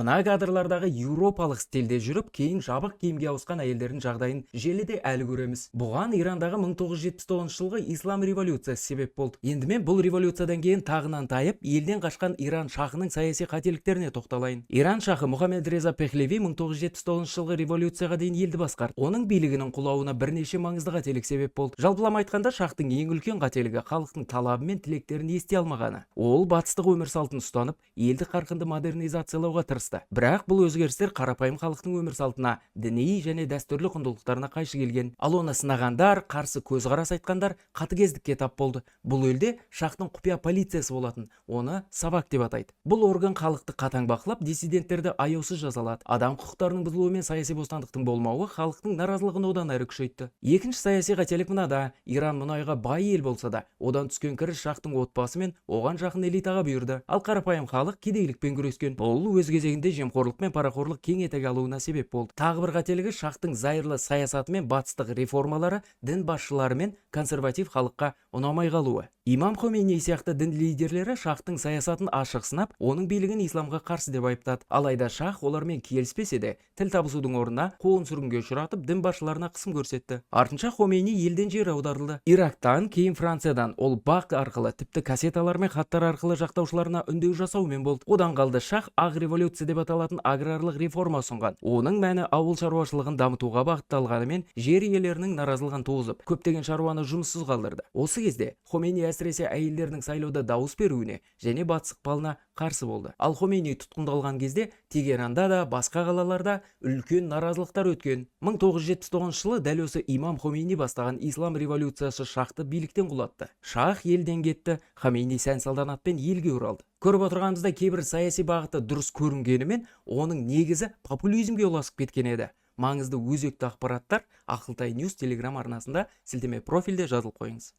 Мына кадрлардағы еуропалық стилде жүріп, кейін жабық киімге ауысқан әйелдердің жағдайын желіде әлі көреміз. Бұған Ирандағы 1979 жылғы ислам революциясы себеп болды. Енді мен бұл революциядан кейін тағынан тайып, елден қашқан Иран шахының саяси қателіктеріне тоқталайын. Иран шахы Мұхаммед Реза Пехлеви 1979 жылғы революцияға дейін елді басқарды. Оның билігінің құлауына бірнеше маңызды қателік себеп болды. Жалпылама айтқанда, шахтың ең үлкен қателігі халықтың талабы мен тілектерін ести алмағаны. Ол батыстық өмір салтын ұстанып, елді қарқынды модернизациялауға тырысты. Бірақ бұл өзгерістер қарапайым халықтың өмір салтына, діни және дәстүрлі құндылықтарына қайшы келген. Ал оны сынағандар, қарсы көзқарас айтқандар қатыгездікке тап болды. Бұл елде шахтың құпия полициясы болатын. Оны сабак деп атайды. Бұл орган халықты қатаң бақылап, диссиденттерді аяусыз жазалады. Адам құқықтарының бұзылуы мен саяси бостандықтың болмауы халықтың наразылығын одан әрі күшейтті. Екінші саяси қателік мынада: Иран мұнайға бай ел болса да, одан түскен кіріс шахтың отбасы мен оған жақын элитаға бұйырды. Ал қарапайым халық кедейлікпен күрескен. Бұл өз кезегінде жемқорлық мен парақорлық кең етек алуына себеп болды. Тағы бір қателігі шахтың зайырлы саясаты мен батыстық реформалары дін басшылары мен консерватив халыққа ұнамай қалуы. Имам Хомейни сияқты дін лидерлері шахтың саясатын ашық сынап, оның билігін исламға қарсы деп айыптады. Алайда шах олармен келіспесе де, тіл табысудың орнына қуғын сүргінге ұшыратып, дін басшыларына қысым көрсетті. Артынша Хомейни елден жер аударылды. Ирактан, кейін Франциядан ол бақ арқылы, тіпті кассеталар мен хаттар арқылы жақтаушыларына үндеу жасаумен болды. Одан қалды шах ақ революция деп аталатын аграрлық реформа ұсынған. Оның мәні ауыл шаруашылығын дамытуға бағытталғанымен, жер иелерінің наразылығын туғызып, көптеген шаруаны жұмыссыз қалдырды. Осы кезде Хомейни әсіресе әйелдердің сайлауда дауыс беруіне және батыс ықпалына қарсы болды. Ал Хомейни тұтқындалған кезде Тегеранда да, басқа қалаларда үлкен наразылықтар өткен. 1979 жылы дәл осы имам Хомейни бастаған ислам революциясы шахты биліктен құлатты. Шах елден кетті, Хомейни сән-салтанатпен елге оралды. Көріп отырғанымызда кейбір саяси бағыты дұрыс көрінгенімен, оның негізі популизмге ұласып кеткен еді. Маңызды өзекті ақпараттар Ақылтай Ньюс телеграм арнасында сілтеме профильде жазылып қойыңыз.